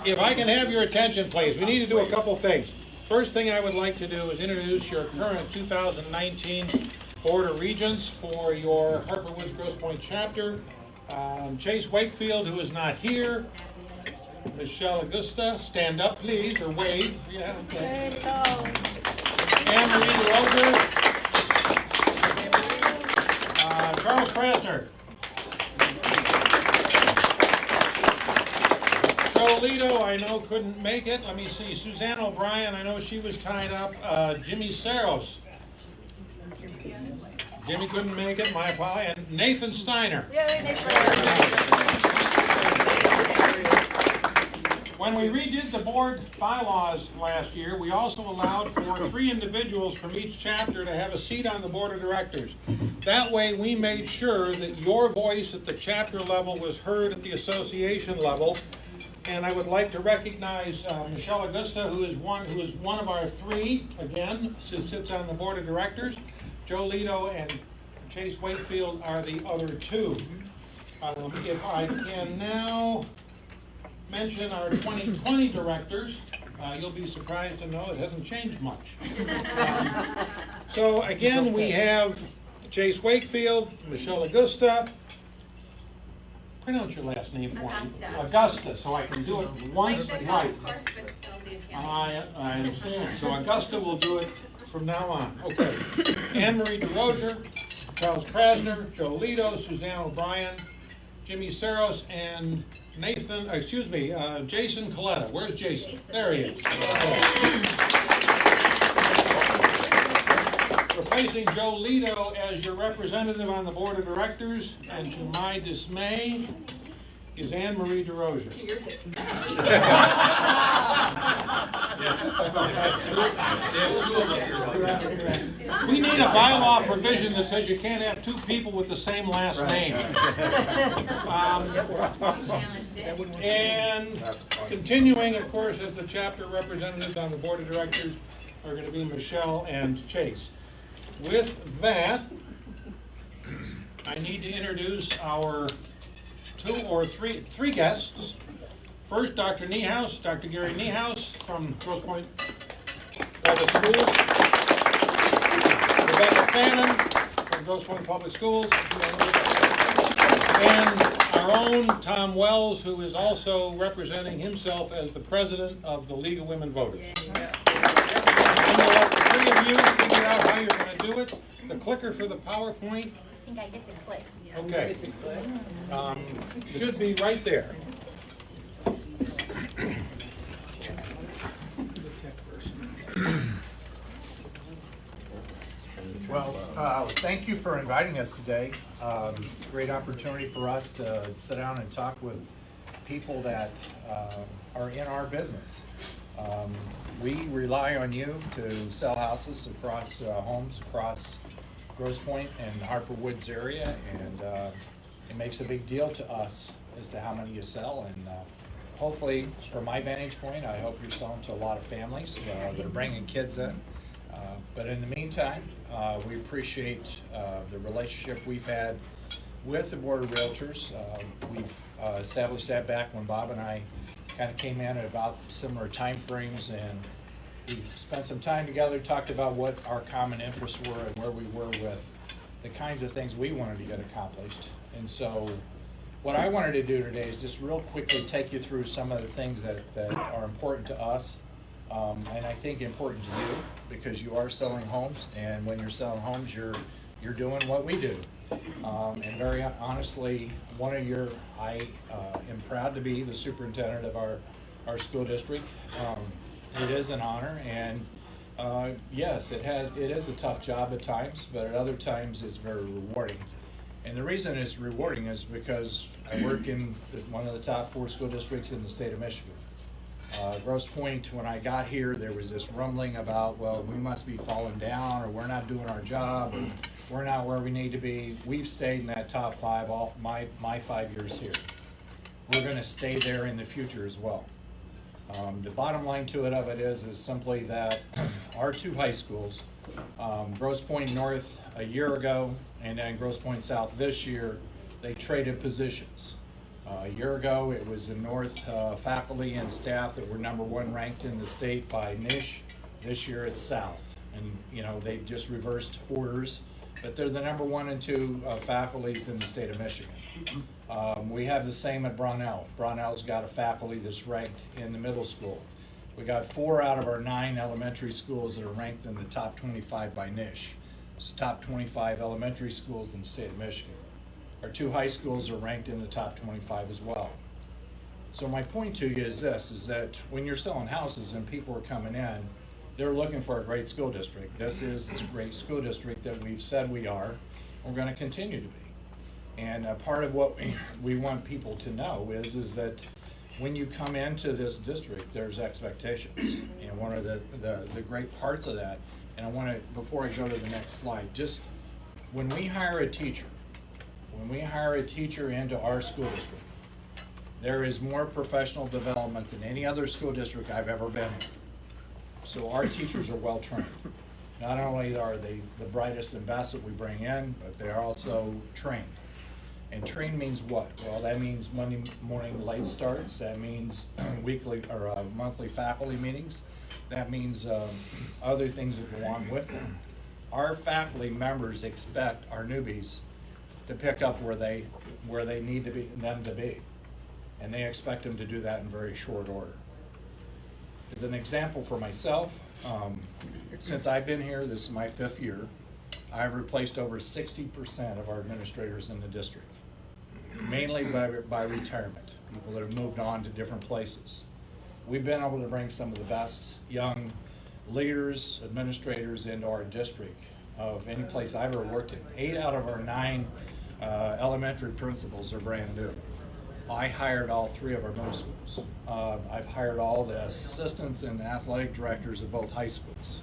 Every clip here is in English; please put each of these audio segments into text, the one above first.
If I can have your attention, please, we need to do a couple things. First thing I would like to do is introduce your current 2019 Board of Regents for your Harper Woods Grosse Pointe chapter. Chase Wakefield, who is not here. Michelle Augusta, stand up please, or wave. Yeah, okay. Anne-Marie DeRozier. Charles Krasner. Joe Lito, I know couldn't make it. Let me see. Suzanne O'Brien, I know she was tied up. Jimmy Saros. Jimmy couldn't make it, my apologies. And Nathan Steiner. Yay, Nathan. When we redid the board bylaws last year, we also allowed for 3 individuals from each chapter to have a seat on the board of directors. That way we made sure that your voice at the chapter level was heard at the association level. And I would like to recognize Michelle Augusta, who is one of our 3, again, who sits on the board of directors. Joe Lito and Chase Wakefield are the other 2. If I can now mention our 2020 directors, you'll be surprised to know it hasn't changed much. So again, we have Chase Wakefield, Michelle Augusta. Pronounce your last name for me. Augusta, so I can do it once right. I understand. So Augusta will do it from now on. Okay. Anne-Marie DeRozier, Charles Krasner, Joe Lito, Suzanne O'Brien, Jimmy Saros, and Jason Coletta. Where's Jason? There he is. Replacing Joe Lito as your representative on the board of directors, and to my dismay, is Anne-Marie DeRozier. To your dismay. We need a bylaw provision that says you can't have 2 people with the same last name. And continuing, of course, as the chapter representatives on the board of directors are going to be Michelle and Chase. With that, I need to introduce our 2 or 3 guests. First, Dr. Niehaus, Dr. Gary Niehaus from Grosse Pointe Public Schools. Rebecca Fannin from Grosse Pointe Public Schools. And our own Tom Wells, who is also representing himself as the president of the League of Women Voters. And we'll let the 3 of you figure out how you're going to do it. The clicker for the PowerPoint. I think I get to click. Okay. Should be right there. Well, thank you for inviting us today. Great opportunity for us to sit down and talk with people that are in our business. We rely on you to sell houses across homes across Grosse Pointe and Harper Woods area, and it makes a big deal to us as to how many you sell. And hopefully, from my vantage point, I hope you're selling to a lot of families that are bringing kids in. But in the meantime, we appreciate the relationship we've had with the Board of Realtors. We've established that back when Bob and I kind of came in at about similar time frames, and we spent some time together, talked about what our common interests were and where we were with the kinds of things we wanted to get accomplished. And so what I wanted to do today is just real quickly take you through some of the things that are important to us, and I think important to you, because you are selling homes, and when you're selling homes, you're doing what we do. And very honestly, I am proud to be the superintendent of our school district. It is an honor, and yes, it is a tough job at times, but at other times it's very rewarding. And the reason it's rewarding is because I work in one of the top 4 school districts in the state of Michigan. Grosse Pointe, when I got here, there was this rumbling about, well, we must be falling down, or we're not doing our job, or we're not where we need to be. We've stayed in that top 5 all my 5 years here. We're going to stay there in the future as well. The bottom line to it is simply that our 2 high schools, Grosse Pointe North a year ago and then Grosse Pointe South this year, they traded positions. A year ago, it was the North faculty and staff that were #1 ranked in the state by NISH. This year it's South. And, you know, they've just reversed orders, but they're the #1 and 2 faculties in the state of Michigan. We have the same at Brownell. Brownell's got a faculty that's ranked in the middle school. We got 4 out of our 9 elementary schools that are ranked in the top 25 by NISH. It's top 25 elementary schools in the state of Michigan. Our 2 high schools are ranked in the top 25 as well. So my point to you is this, is that when you're selling houses and people are coming in, they're looking for a great school district. This is this great school district that we've said we are. We're gonna continue to be. And part of what we want people to know is that when you come into this district, there's expectations. And one of the great parts of that, and I wanna, before I go to the next slide, just when we hire a teacher into our school district, there is more professional development than any other school district I've ever been in. So our teachers are well trained. Not only are they the brightest and best that we bring in, but they're also trained. And trained means what? Well, that means Monday morning late starts. That means weekly or monthly faculty meetings. That means other things that go on with them. Our faculty members expect our newbies to pick up where they need them to be. And they expect them to do that in very short order. As an example for myself, since I've been here, this is my 5th year, I've replaced over 60% of our administrators in the district, mainly by retirement, people that have moved on to different places. We've been able to bring some of the best young leaders, administrators into our district of any place I've ever worked in. 8 out of our 9 elementary principals are brand new. I hired all 3 of our middle schools. I've hired all the assistants and athletic directors of both high schools.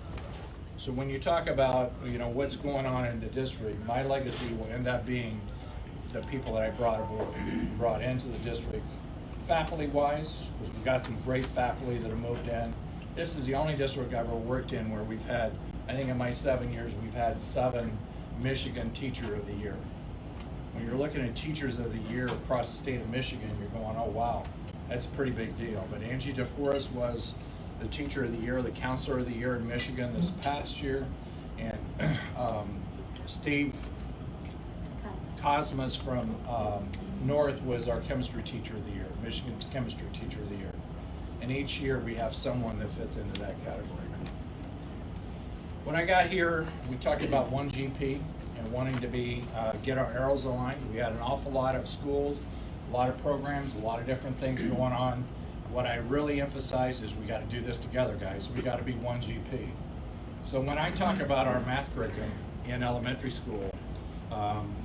So when you talk about, you know, what's going on in the district, my legacy will end up being the people that I brought into the district. Faculty-wise, because we've got some great faculty that have moved in. This is the only district I've ever worked in where we've had, I think in my 7 years, we've had 7 Michigan Teacher of the Year. When you're looking at Teachers of the Year across the state of Michigan, you're going, oh wow, that's a pretty big deal. But Angie DeForest was the Teacher of the Year, the Counselor of the Year in Michigan this past year. And Steve Cosmas from North was our Chemistry Teacher of the Year, Michigan Chemistry Teacher of the Year. And each year we have someone that fits into that category. When I got here, we talked about 1GP. And wanting to get our arrows aligned. We had an awful lot of schools, a lot of programs, a lot of different things going on. What I really emphasize is we got to do this together, guys. We got to be 1GP. So when I talk about our math curriculum in elementary school,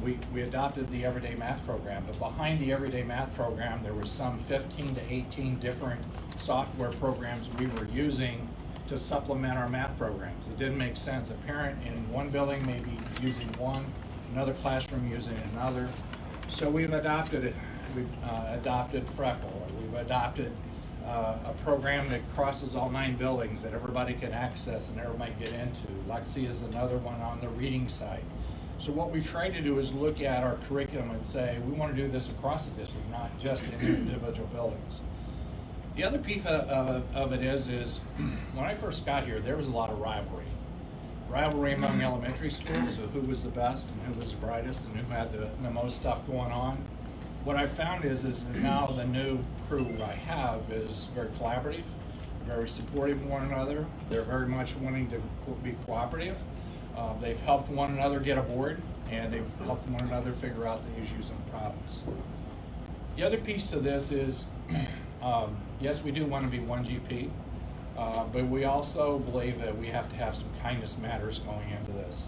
we adopted the Everyday Math program, but behind the Everyday Math program, there were some 15 to 18 different software programs we were using to supplement our math programs. It didn't make sense. A parent in one building may be using one, another classroom using another. So we've adopted it. We've adopted Freckle. We've adopted a program that crosses all 9 buildings that everybody can access and everybody get into. Lexi is another one on the reading side. So what we've tried to do is look at our curriculum and say, we want to do this across the district, not just in individual buildings. The other piece of it is when I first got here, there was a lot of rivalry. Rivalry among elementary schools of who was the best and who was the brightest and who had the most stuff going on. What I found is that now the new crew I have is very collaborative, very supportive of one another. They're very much wanting to be cooperative. They've helped one another get aboard, and they've helped one another figure out the issues and problems. The other piece to this is, yes, we do want to be 1GP, but we also believe that we have to have some kindness matters going into this.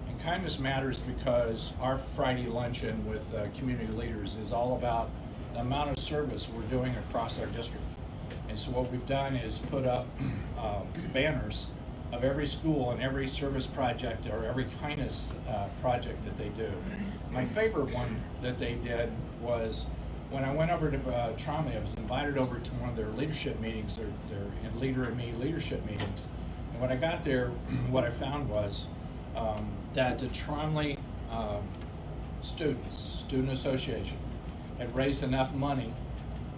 And kindness matters because our Friday luncheon with community leaders is all about the amount of service we're doing across our district. And so what we've done is put up banners of every school and every service project or every kindness project that they do. My favorite one that they did was when I went over to Tromley. I was invited over to one of their leadership meetings, their Leader and Me leadership meetings. And when I got there, what I found was that the Tromley Student Association had raised enough money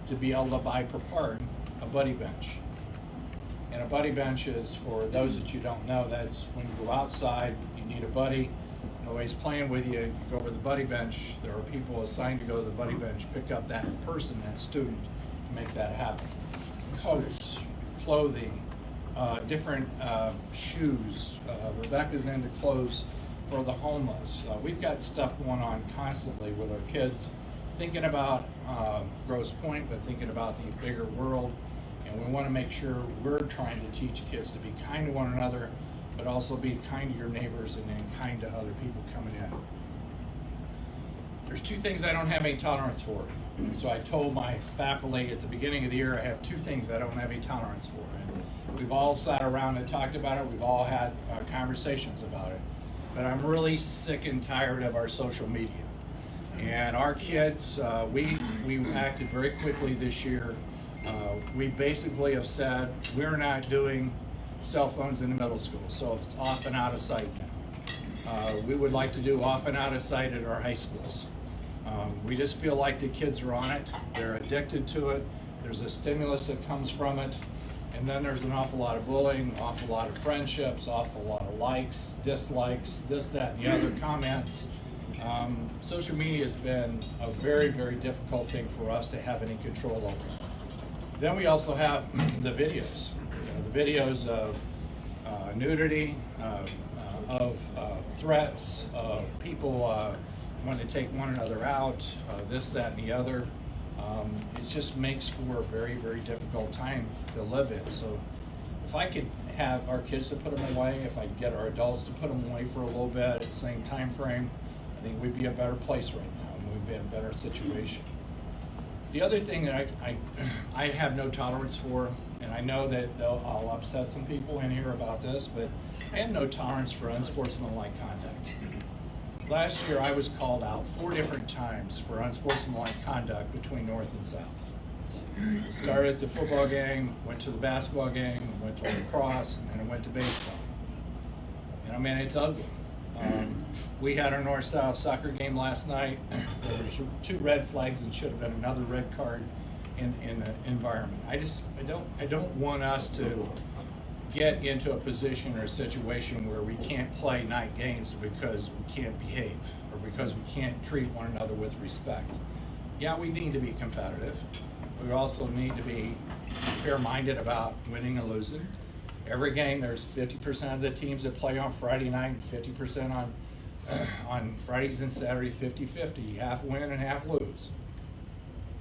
to be able to buy per part a buddy bench. And a buddy bench is, for those that you don't know, that's when you go outside, you need a buddy, nobody's playing with you, you go over the buddy bench, there are people assigned to go to the buddy bench, pick up that person, that student, to make that happen. Coats, clothing, different shoes. Rebecca's into clothes for the homeless. We've got stuff going on constantly with our kids, thinking about Grosse Pointe, but thinking about the bigger world. And we want to make sure we're trying to teach kids to be kind to one another, but also be kind to your neighbors and then kind to other people coming in. There's two things I don't have any tolerance for. So I told my faculty at the beginning of the year, I have two things I don't have any tolerance for. And we've all sat around and talked about it. We've all had conversations about it. But I'm really sick and tired of our social media. And our kids, we acted very quickly this year. We basically have said we're not doing cell phones in the middle school, so it's off and out of sight now. We would like to do off and out of sight at our high schools. We just feel like the kids are on it, they're addicted to it, there's a stimulus that comes from it, and then there's an awful lot of bullying, awful lot of friendships, awful lot of likes, dislikes, this, that, and the other comments. Social media has been a very, very difficult thing for us to have any control over. Then we also have the videos. The videos of nudity, of threats, of people wanting to take one another out, this, that, and the other. It just makes for a very, very difficult time to live in. So if I could have our kids to put them away, if I could get our adults to put them away for a little bit at the same time frame, I think we'd be a better place right now, and we'd be in a better situation. The other thing that I have no tolerance for, and I know that I'll upset some people in here about this, but I have no tolerance for unsportsmanlike conduct. Last year, I was called out 4 different times for unsportsmanlike conduct between North and South. It started at the football game, went to the basketball game, went to lacrosse, and then it went to baseball. And I mean, it's ugly. We had our North-South soccer game last night. There were 2 red flags and should have been another red card in the environment. I don't want us to get into a position or a situation where we can't play night games because we can't behave or because we can't treat one another with respect. Yeah, we need to be competitive. We also need to be fair-minded about winning and losing. Every game, there's 50% of the teams that play on Friday night, 50% on Fridays and Saturdays, 50-50, half win and half lose.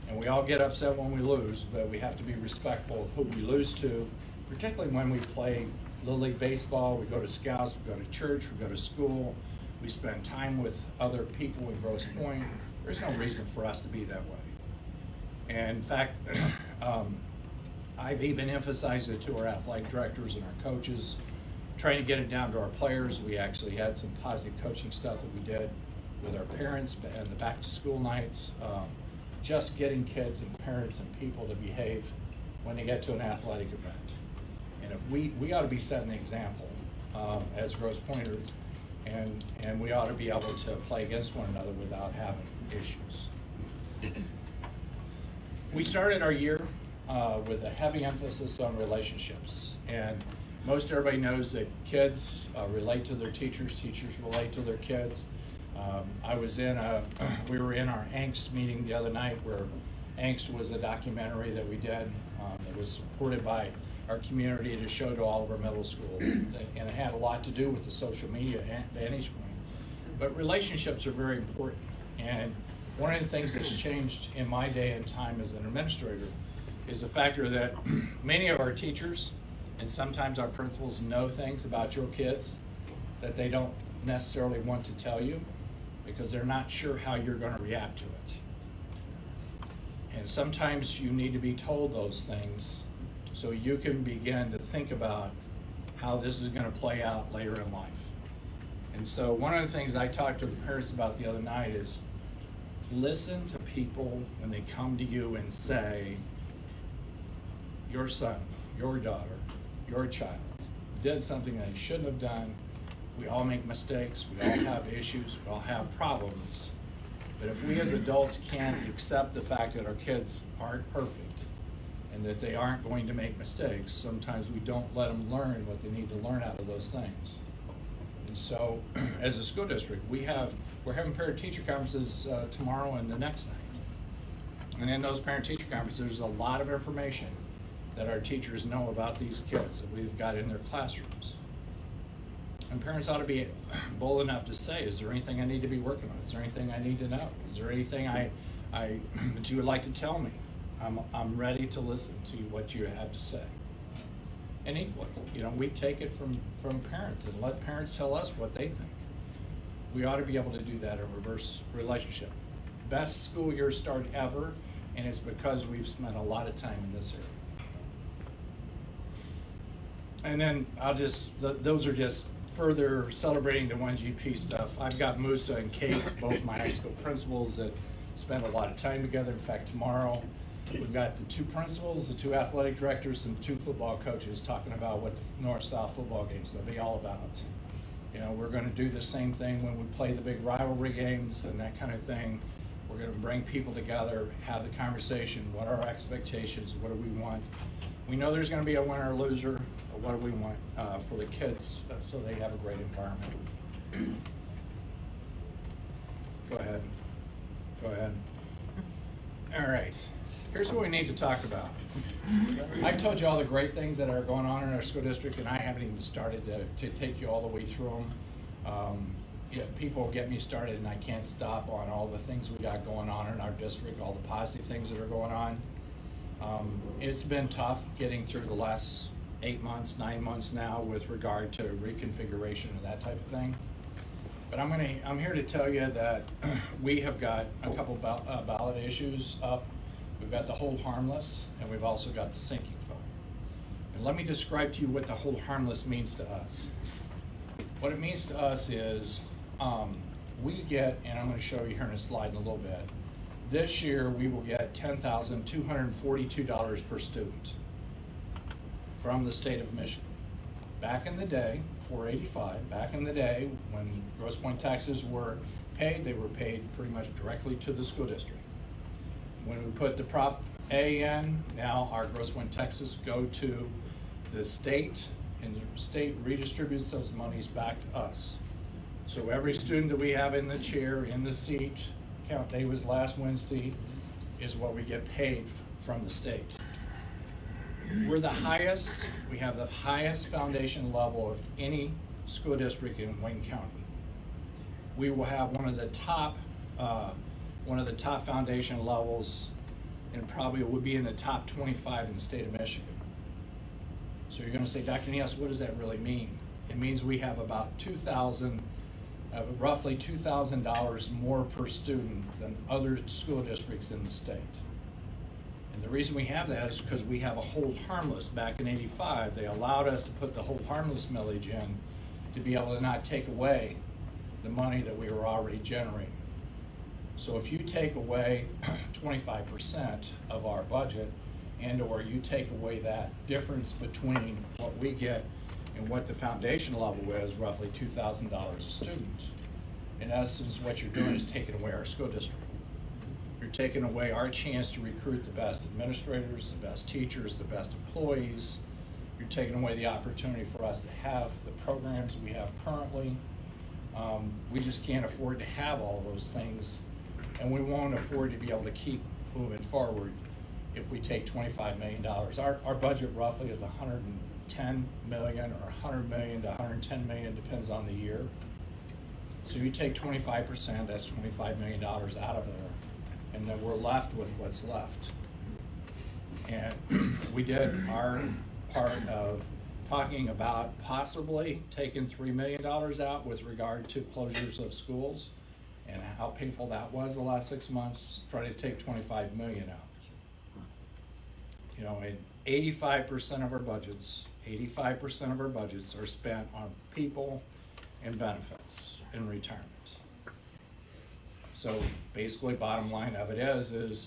And we all get upset when we lose, but we have to be respectful of who we lose to, particularly when we play Little League Baseball, we go to scouts, we go to church, we go to school, we spend time with other people in Grosse Pointe. There's no reason for us to be that way. And in fact, I've even emphasized it to our athletic directors and our coaches, trying to get it down to our players. We actually had some positive coaching stuff that we did with our parents and the back to school nights, just getting kids and parents and people to behave when they get to an athletic event. And if we ought to be setting the example as Grosse Pointers, and we ought to be able to play against one another without having issues. We started our year with a heavy emphasis on relationships, and most everybody knows that kids relate to their teachers, teachers relate to their kids. We were in our Angst meeting the other night, where Angst was a documentary that we did that was supported by our community to show to all of our middle schools, and it had a lot to do with the social media vantage point. But relationships are very important, and one of the things that's changed in my day and time as an administrator is the factor that many of our teachers and sometimes our principals know things about your kids that they don't necessarily want to tell you because they're not sure how you're going to react to it. And sometimes you need to be told those things so you can begin to think about how this is going to play out later in life. And so one of the things I talked to the parents about the other night is listen to people when they come to you and say, your son, your daughter, your child did something they shouldn't have done. We all make mistakes, we all have issues, we all have problems. But if we as adults can't accept the fact that our kids aren't perfect and that they aren't going to make mistakes, sometimes we don't let them learn what they need to learn out of those things. And so, as a school district, we're having parent-teacher conferences tomorrow and the next night. And in those parent-teacher conferences, there's a lot of information that our teachers know about these kids that we've got in their classrooms. And parents ought to be bold enough to say, is there anything I need to be working on? Is there anything I need to know? Is there anything that you would like to tell me? I'm ready to listen to what you have to say. And equally, we take it from parents and let parents tell us what they think. We ought to be able to do that, a reverse relationship. Best school year start ever, and it's because we've spent a lot of time in this area. And then those are just further celebrating the 1GP stuff. I've got Musa and Kate, both my high school principals, that spend a lot of time together. In fact, tomorrow, we've got the 2 principals, the 2 athletic directors, and 2 football coaches talking about what the North-South football game is going to be all about. We're going to do the same thing when we play the big rivalry games and that kind of thing. We're going to bring people together, have the conversation. What are our expectations? What do we want? We know there's going to be a winner or loser. But what do we want for the kids so they have a great environment? Go ahead. All right. Here's what we need to talk about. I've told you all the great things that are going on in our school district, and I haven't even started to take you all the way through them. People get me started, and I can't stop on all the things we got going on in our district, all the positive things that are going on. It's been tough getting through the last 8 months, 9 months now with regard to reconfiguration and that type of thing. But I'm here to tell you that we have got a couple ballot issues up. We've got the hold harmless, and we've also got the sinking fund. And let me describe to you what the hold harmless means to us. What it means to us is we get, and I'm going to show you here in a slide in a little bit, this year we will get $10,242 per student from the state of Michigan. Back in the day, $485, back in the day when Grosse Pointe taxes were paid, they were paid pretty much directly to the school district. When we put the Prop A in, now our Grosse Pointe taxes go to the state, and the state redistributes those monies back to us. So every student that we have in the chair, in the seat, count day was last Wednesday, is what we get paid from the state. We're the highest, we have the highest foundation level of any school district in Wayne County. We will have one of the top foundation levels, and probably would be in the top 25 in the state of Michigan. So you're going to say, Dr. Niels, what does that really mean? It means we have about roughly $2,000 more per student than other school districts in the state. And the reason we have that is because we have a hold harmless. Back in '85, they allowed us to put the hold harmless millage in to be able to not take away the money that we were already generating. So if you take away 25% of our budget, and/or you take away that difference between what we get and what the foundation level is, roughly $2,000 a student. In essence, what you're doing is taking away our school district. You're taking away our chance to recruit the best administrators, the best teachers, the best employees. You're taking away the opportunity for us to have the programs we have currently. We just can't afford to have all those things, and we won't afford to be able to keep moving forward if we take $25 million. Our budget roughly is $110 million or $100 million to $110 million, depends on the year. So you take 25%, that's $25 million out of there, and then we're left with what's left. And we did our part of talking about possibly taking $3 million out with regard to closures of schools, and how painful that was the last 6 months, try to take $25 million out. And 85% of our budgets are spent on people and benefits and retirement. So basically, bottom line of it is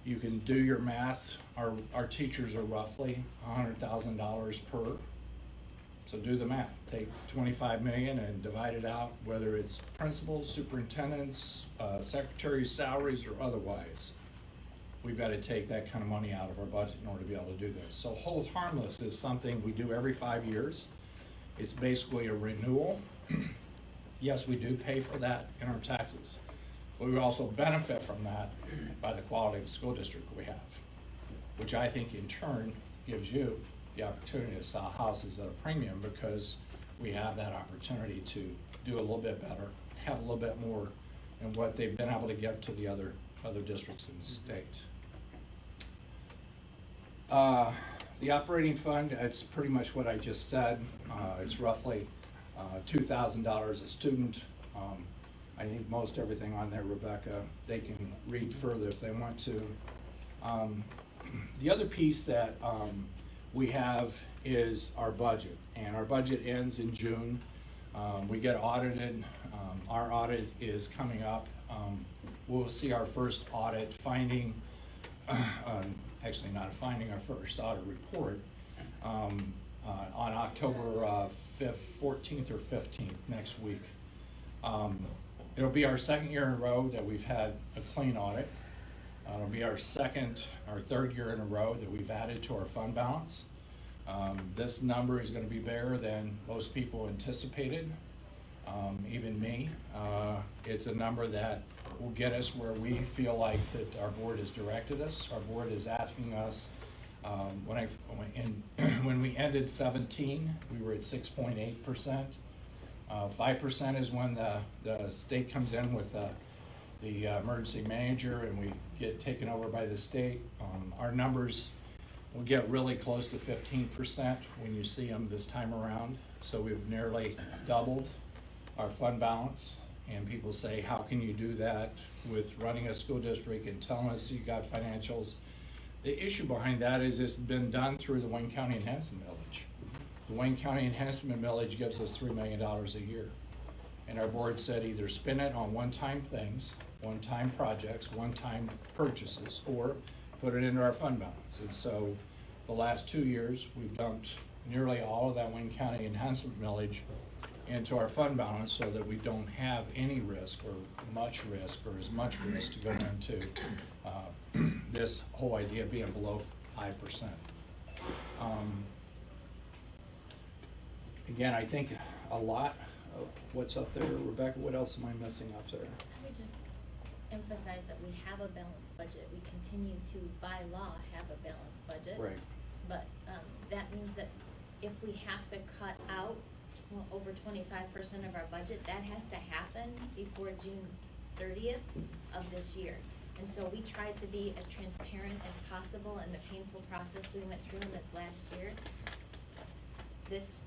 you can do your math. Our teachers are roughly $100,000 per. So do the math, take 25 million and divide it out, whether it's principals, superintendents, secretaries' salaries, or otherwise. We've got to take that kind of money out of our budget in order to be able to do this. So hold harmless is something we do every 5 years. It's basically a renewal. Yes, we do pay for that in our taxes, but we also benefit from that by the quality of the school district we have, which I think in turn gives you the opportunity to sell houses at a premium because we have that opportunity to do a little bit better, have a little bit more than what they've been able to give to the other districts in the state. The operating fund, it's pretty much what I just said. It's roughly $2,000 a student. I think most everything on there, Rebecca, they can read further if they want to. The other piece that we have is our budget, and our budget ends in June. We get audited. Our audit is coming up. We'll see our first audit finding, actually not a finding, our first audit report on October 5th, 14th or 15th next week. It'll be our second year in a row that we've had a clean audit. It'll be our third year in a row that we've added to our fund balance. This number is going to be bigger than most people anticipated, even me. It's a number that will get us where we feel like that our board has directed us. Our board is asking us, when we ended 17, we were at 6.8%. 5% is when the state comes in with the emergency manager and we get taken over by the state. Our numbers will get really close to 15% when you see them this time around. So we've nearly doubled our fund balance. And people say, how can you do that with running a school district and telling us you got financials? The issue behind that is it's been done through the Wayne County Enhancement Millage. The Wayne County Enhancement Millage gives us $3 million a year. And our board said either spend it on one-time things, one-time projects, one-time purchases, or put it into our fund balance. And so the last 2 years, we've dumped nearly all of that Wayne County Enhancement Millage into our fund balance so that we don't have any risk or much risk or as much risk to go into this whole idea of being below 5%. Again, I think a lot of what's up there, Rebecca, what else am I missing up there? I would just emphasize that we have a balanced budget. We continue to, by law, have a balanced budget. Right. But that means that if we have to cut out over 25% of our budget, that has to happen before June 30th of this year. And so we tried to be as transparent as possible in the painful process we went through in this last year. This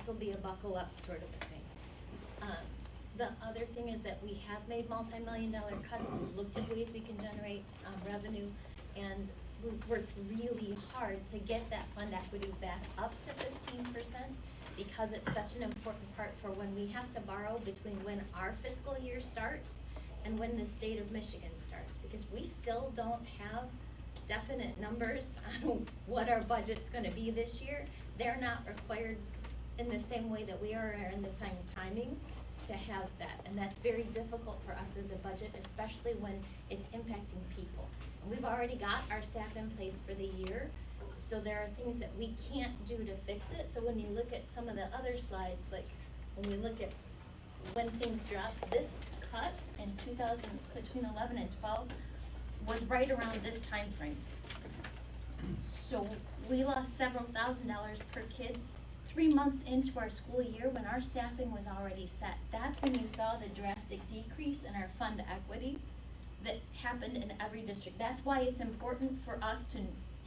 will be a buckle up sort of a thing. The other thing is that we have made multi-million-dollar cuts. We've looked at ways we can generate revenue, and we've worked really hard to get that fund equity back up to 15%, because it's such an important part for when we have to borrow between when our fiscal year starts and when the state of Michigan starts, because we still don't have definite numbers on what our budget's gonna be this year. They're not required in the same way that we are, or in the same timing, to have that. And that's very difficult for us as a budget, especially when it's impacting people. And we've already got our staff in place for the year, so there are things that we can't do to fix it. So when you look at some of the other slides, like when we look at when things dropped, this cut in between 11 and 12 was right around this time frame. So we lost several $1,000s per kids 3 months into our school year when our staffing was already set. That's when you saw the drastic decrease in our fund equity that happened in every district. That's why it's important for us to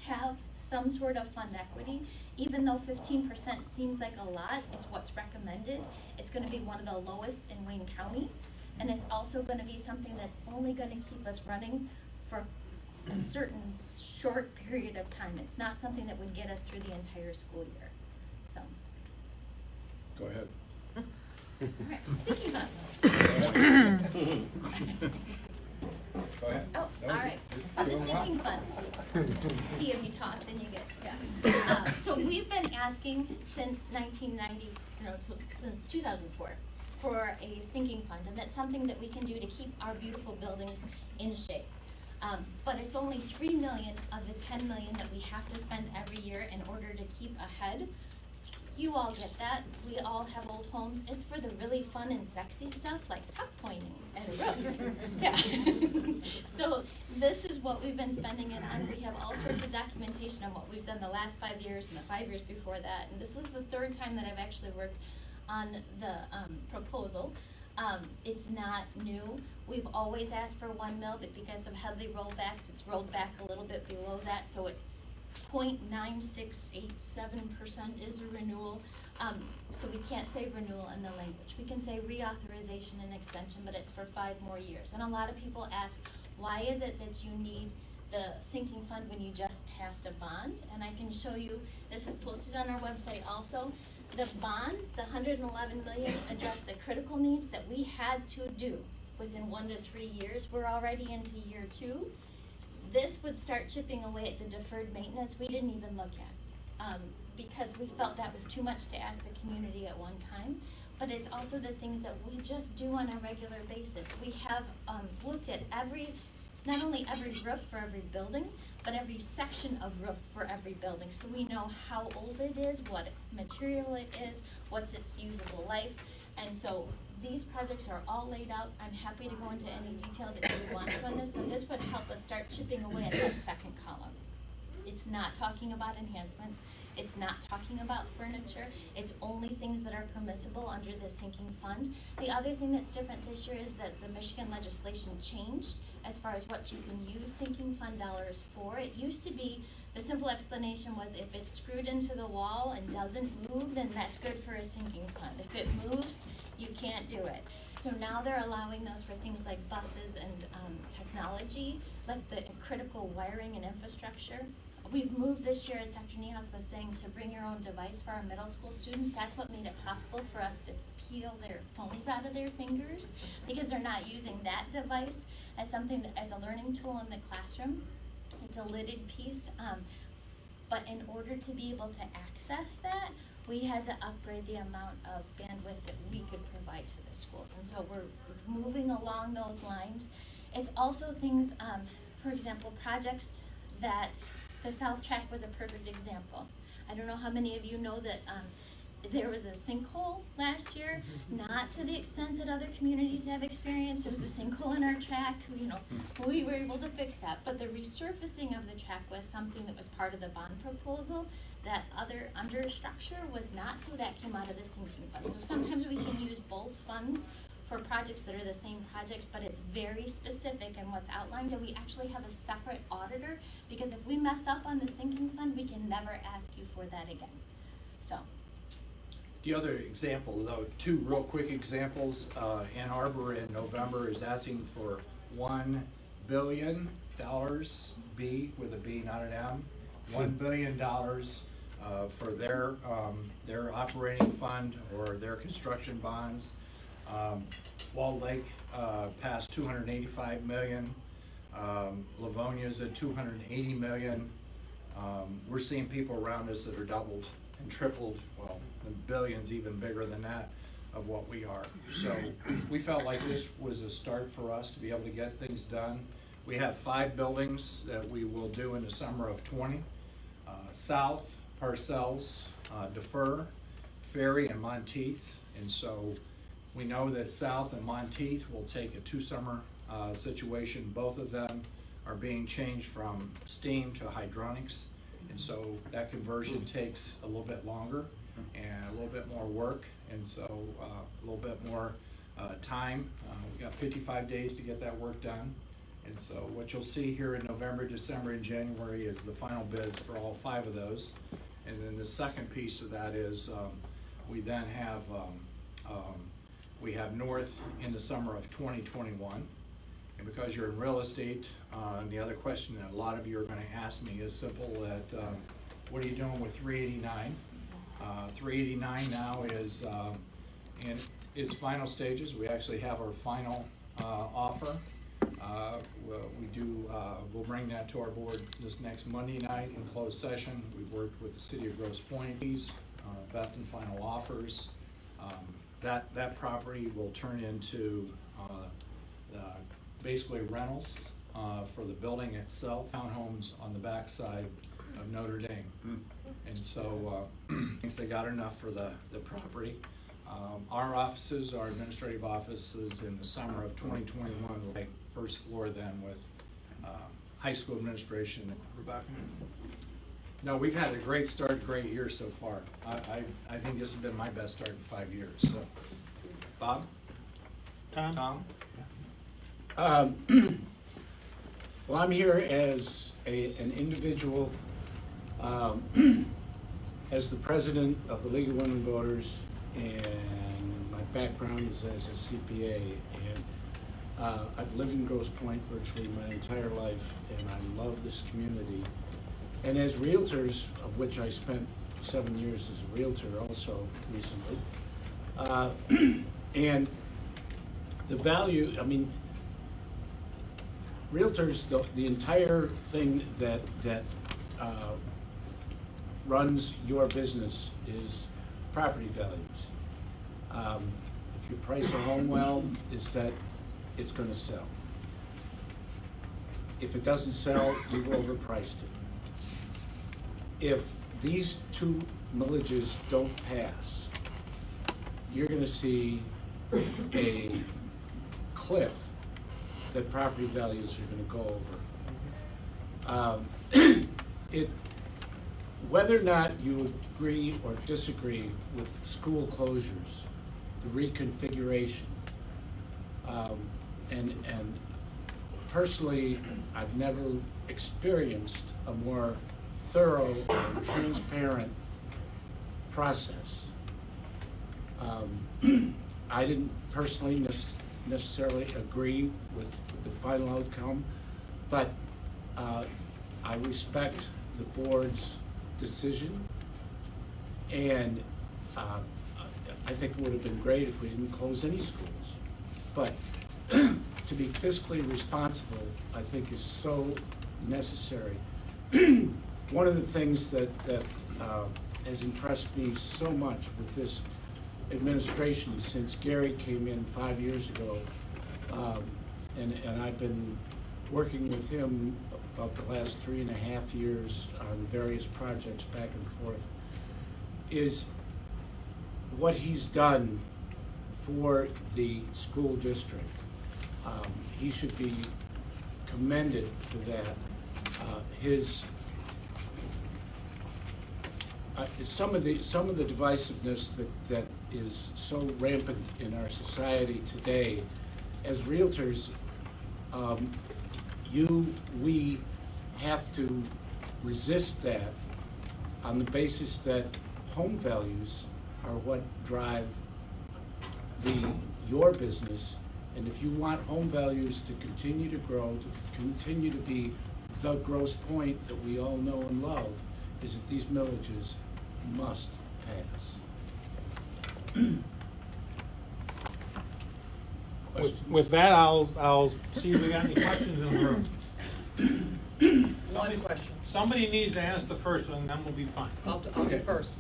have some sort of fund equity. Even though 15% seems like a lot, it's what's recommended. It's gonna be one of the lowest in Wayne County. And it's also gonna be something that's only gonna keep us running for a certain short period of time. It's not something that would get us through the entire school year, so. Go ahead. All right, thinking about Go ahead. Oh, All right, so the sinking fund. See, if you talk, then you get, yeah. So we've been asking since 1990, since 2004, for a sinking fund, and that's something that we can do to keep our beautiful buildings in shape. But it's only 3 million of the 10 million that we have to spend every year in order to keep ahead. You all get that. We all have old homes. It's for the really fun and sexy stuff like tuck pointing and roofs. Yeah. So this is what we've been spending it on. We have all sorts of documentation on what we've done the last 5 years and the 5 years before that. And this is the third time that I've actually worked on the proposal. It's not new. We've always asked for 1 mil, but because of Headley rollbacks, it's rolled back a little bit below that. So it 0.9687% is a renewal. So we can't say renewal in the language. We can say reauthorization and extension, but it's for 5 more years. And a lot of people ask, why is it that you need the sinking fund when you just passed a bond? And I can show you, this is posted on our website also. The bond, the 111 million, addressed the critical needs that we had to do within 1 to 3 years. We're already into year 2. This would start chipping away at the deferred maintenance we didn't even look at, because we felt that was too much to ask the community at one time. But it's also the things that we just do on a regular basis. We have looked at not only every roof for every building, but every section of roof for every building. So we know how old it is, what material it is, what's its usable life. And so these projects are all laid out. I'm happy to go into any detail that you want on this, but this would help us start chipping away at that second column. It's not talking about enhancements. It's not talking about furniture. It's only things that are permissible under the sinking fund. The other thing that's different this year is that the Michigan legislation changed as far as what you can use sinking fund dollars for. It used to be, the simple explanation was if it's screwed into the wall and doesn't move, then that's good for a sinking fund. If it moves, you can't do it. So now they're allowing those for things like buses and technology, like the critical wiring and infrastructure. We've moved this year, as Dr. Niehaus was saying, to bring your own device for our middle school students. That's what made it possible for us to peel their phones out of their fingers, because they're not using that device as something that, as a learning tool in the classroom. It's a lidded piece, but in order to be able to access that, we had to upgrade the amount of bandwidth that we could provide to the schools. And so we're moving along those lines. It's also things, for example, projects that the South Track was a perfect example. I don't know how many of you know that there was a sinkhole last year, not to the extent that other communities have experienced. There was a sinkhole in our track, we were able to fix that. But the resurfacing of the track was something that was part of the bond proposal. That other understructure was not, so that came out of the sinking fund. So sometimes we can use both funds for projects that are the same project, but it's very specific in what's outlined, and we actually have a separate auditor, because if we mess up on the sinking fund, we can never ask you for that again. So. The other example, though, 2 real quick examples. Ann Arbor in November is asking for $1 billion, B with a B, not an M, $1 billion for their operating fund or their construction bonds. Walled Lake passed $285 million. Livonia's at $280 million. We're seeing people around us that are doubled and tripled, well, the billions even bigger than that of what we are. So we felt like this was a start for us to be able to get things done. We have 5 buildings that we will do in the summer of 20. South, Parcells, Defer, Ferry, and Monteith. And so we know that South and Monteith will take a 2-summer situation. Both of them are being changed from steam to hydronics. And so that conversion takes a little bit longer and a little bit more work. And so a little bit more time. We've got 55 days to get that work done. And so what you'll see here in November, December, and January is the final bids for all 5 of those. And then the second piece of that is we then have we have North in the summer of 2021. And because you're in real estate, the other question that a lot of you are going to ask me is simple, that what are you doing with 389? 389 now is in its final stages. We actually have our final offer. We'll bring that to our board this next Monday night in closed session. We've worked with the city of Grosse Pointe, best and final offers. That property will turn into basically rentals for the building itself, townhomes on the backside of Notre Dame. And so, thinks they got enough for the property. Our offices, our administrative offices in the summer of 2021 will take first floor then with high school administration. Rebecca? No, we've had a great start, great year so far. I think this has been my best start in 5 years, so. Bob? Tom? Well, I'm here as an individual, as the president of the League of Women Voters, and my background is as a CPA, and I've lived in Grosse Pointe virtually my entire life, and I love this community. And as realtors, of which I spent 7 years as a realtor also recently, and the value, I mean, realtors, the entire thing that runs your business is property values. If you price a home well, is that it's gonna sell. If it doesn't sell, you've overpriced it. If these two millages don't pass, you're gonna see a cliff that property values are gonna go over. Whether or not you agree or disagree with school closures, the reconfiguration, and personally, I've never experienced a more thorough and transparent process. I didn't personally necessarily agree with the final outcome, but I respect the board's decision, and I think it would have been great if we didn't close any schools. But to be fiscally responsible, I think is so necessary. One of the things that has impressed me so much with this administration since Gary came in 5 years ago, and I've been working with him about the last 3.5 years on various projects back and forth, is what he's done for the school district. He should be commended for that. Some of the divisiveness that is so rampant in our society today, as realtors, we have to resist that on the basis that home values are what drive your business. And if you want home values to continue to grow, to continue to be the Grosse Pointe that we all know and love, is that these millages must pass. With that, I'll see if we got any questions in the room. One question. Somebody needs to ask the first one, then we'll be fine. I'll do first.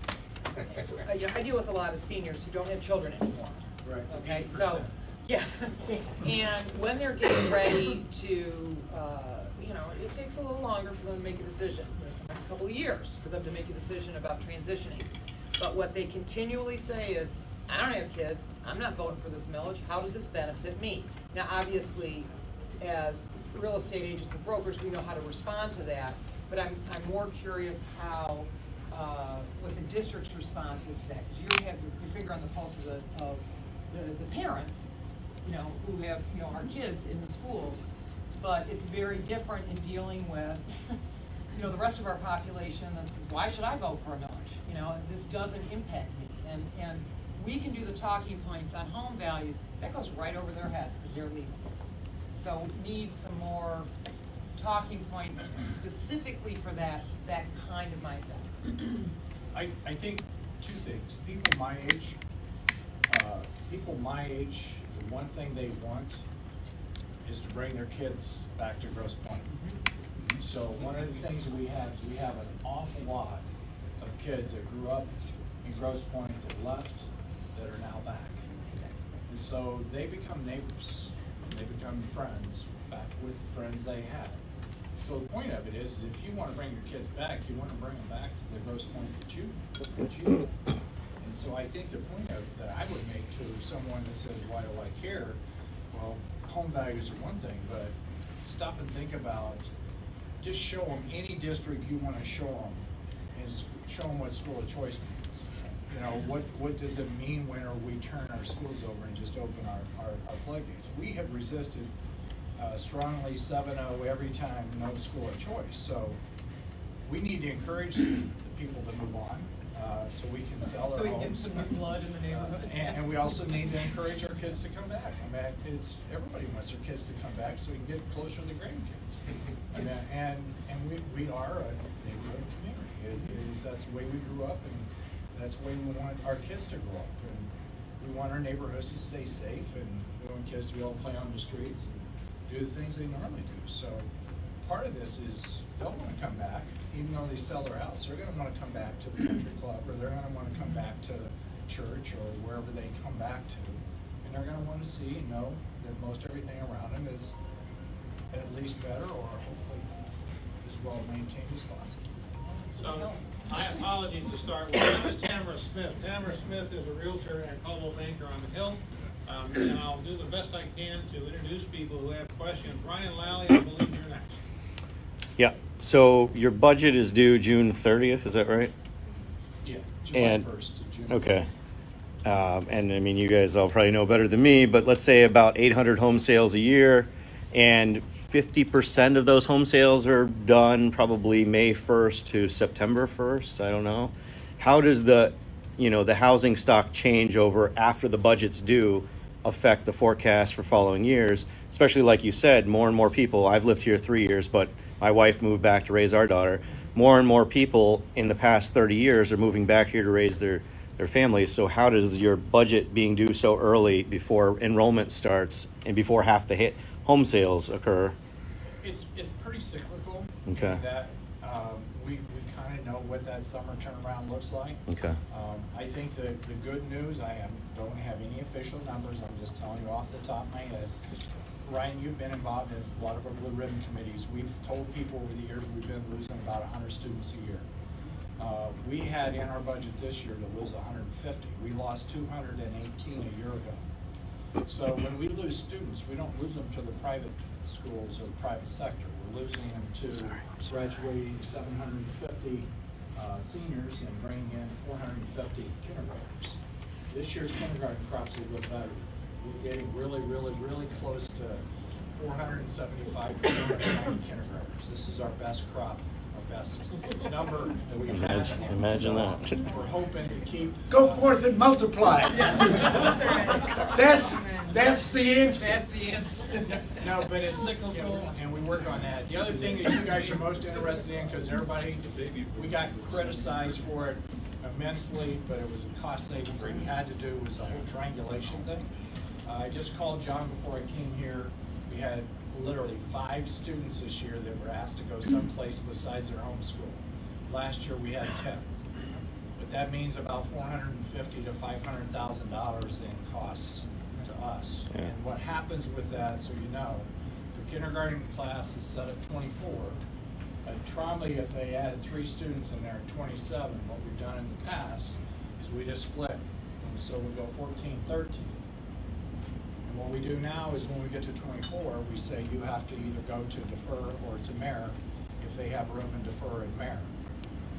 I deal with a lot of seniors who don't have children anymore. Right. Okay, so, yeah. And when they're getting ready to, it takes a little longer for them to make a decision. Sometimes a couple of years for them to make a decision about transitioning. But what they continually say is, I don't have kids, I'm not voting for this millage, how does this benefit me? Now, obviously, as real estate agents and brokers, we know how to respond to that, but I'm more curious how, what the district's response is to that, because you have your finger on the pulse of the parents, who have, our kids in the schools, but it's very different in dealing with, the rest of our population that says, why should I vote for a millage? This doesn't impact me, and we can do the talking points on home values, that goes right over their heads, because they're legal. So we need some more talking points specifically for that kind of mindset. I think two things. People my age, the one thing they want, is to bring their kids back to Grosse Pointe. So one of the things we have an awful lot of kids that grew up in Grosse Pointe that left, that are now back. And so they become neighbors, they become friends, back with friends they had. So the point of it is, if you want to bring your kids back, you want to bring them back to the Grosse Pointe that you know. And so I think the point that I would make to someone that says, why do I care? Well, home values are one thing, but stop and think about, just show them any district you want to show them, and show them what school of choice means. You know, what does it mean when we turn our schools over and just open our floodgates? We have resisted strongly 7-0 every time, no school of choice. So we need to encourage the people to move on, so we can sell So our we can get homes. some new blood in the neighborhood. And we also need to encourage our kids to come back. I mean, everybody wants their kids to come back so we can get closer to the grandkids. I mean, and we are a neighborhood community. That's the way we grew up, and that's the way we want our kids to grow up. And we want our neighborhoods to stay safe, and we want kids to be able to play on the streets and do the things they normally do. So part of this is they'll want to come back, even though they sell their house. They're going to want to come back to the country club, or they're going to want to come back to church, or wherever they come back to, and they're going to want to see and know that most everything around them is at least better, or hopefully as well maintained as possible. So, my apologies to start with. This is Tamara Smith. Tamara Smith is a realtor and Coldwell Banker on the Hill. And I'll do the best I can to introduce people who have questions. Ryan Lally, I believe you're next. Yeah, so your budget is due June 30th, is that right? Yeah, July And- 1st to June. Okay. And I mean, you guys all probably know better than me, but let's say about 800 home sales a year, and 50% of those home sales are done probably May 1st to September 1st, I don't know. How does the housing stock changeover after the budget's due affect the forecast for following years? Especially like you said, more and more people, I've lived here 3 years, but my wife moved back to raise our daughter. More and more people in the past 30 years are moving back here to raise their families. So how does your budget being due so early before enrollment starts and before half the home sales occur? It's pretty cyclical. Okay. In that we kind of know what that summer turnaround looks like. Okay. I think the good news, don't have any official numbers, I'm just telling you off the top of my head. Ryan, you've been involved in a lot of our Blue Ribbon committees. We've told people over the years we've been losing about 100 students a year. We had in our budget this year to lose 150. We lost 218 a year ago. So when we lose students, we don't lose them to the private schools or the private sector. We're losing them to graduating 750 seniors and bringing in 450 kindergartners. This year's kindergarten crop's a little better. We're getting really, really, really close to 475 kindergartners. This is our best crop, our best number that we've had. Imagine that. We're hoping to keep. Go forth and multiply. That's right. That's the answer. That's the answer. No, but it's cyclical, and we work on that. The other thing that you guys are most interested in, because everybody, we got criticized for it immensely, but it was a cost savings that we had to do, was the whole triangulation thing. I just called John before I came here. We had literally 5 students this year that were asked to go someplace besides their home school. Last year, we had 10. But that means about $450,000 to $500,000 in costs to us. Yeah. And what happens with that, so you know, the kindergarten class is set at 24. At Trombley, if they added 3 students in there at 27, what we've done in the past is we just split. And so we go 14, 13. And what we do now is when we get to 24, we say you have to either go to defer or to merit if they have room in defer and merit.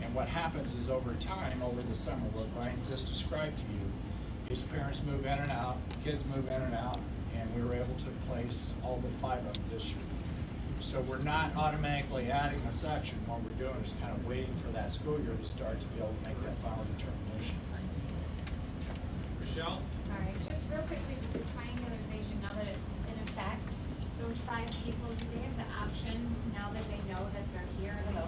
And what happens is over time, over the summer, what Brian just described to you, is parents move in and out, kids move in and out, and we were able to place all but 5 of them this year. So we're not automatically adding a section. What we're doing is kind of waiting for that school year to start to be able to make that final determination. Michelle? All right, just real quickly, with the triangulation, now that it's in effect, those 5 people, do they have the option, now that they know that they're here, that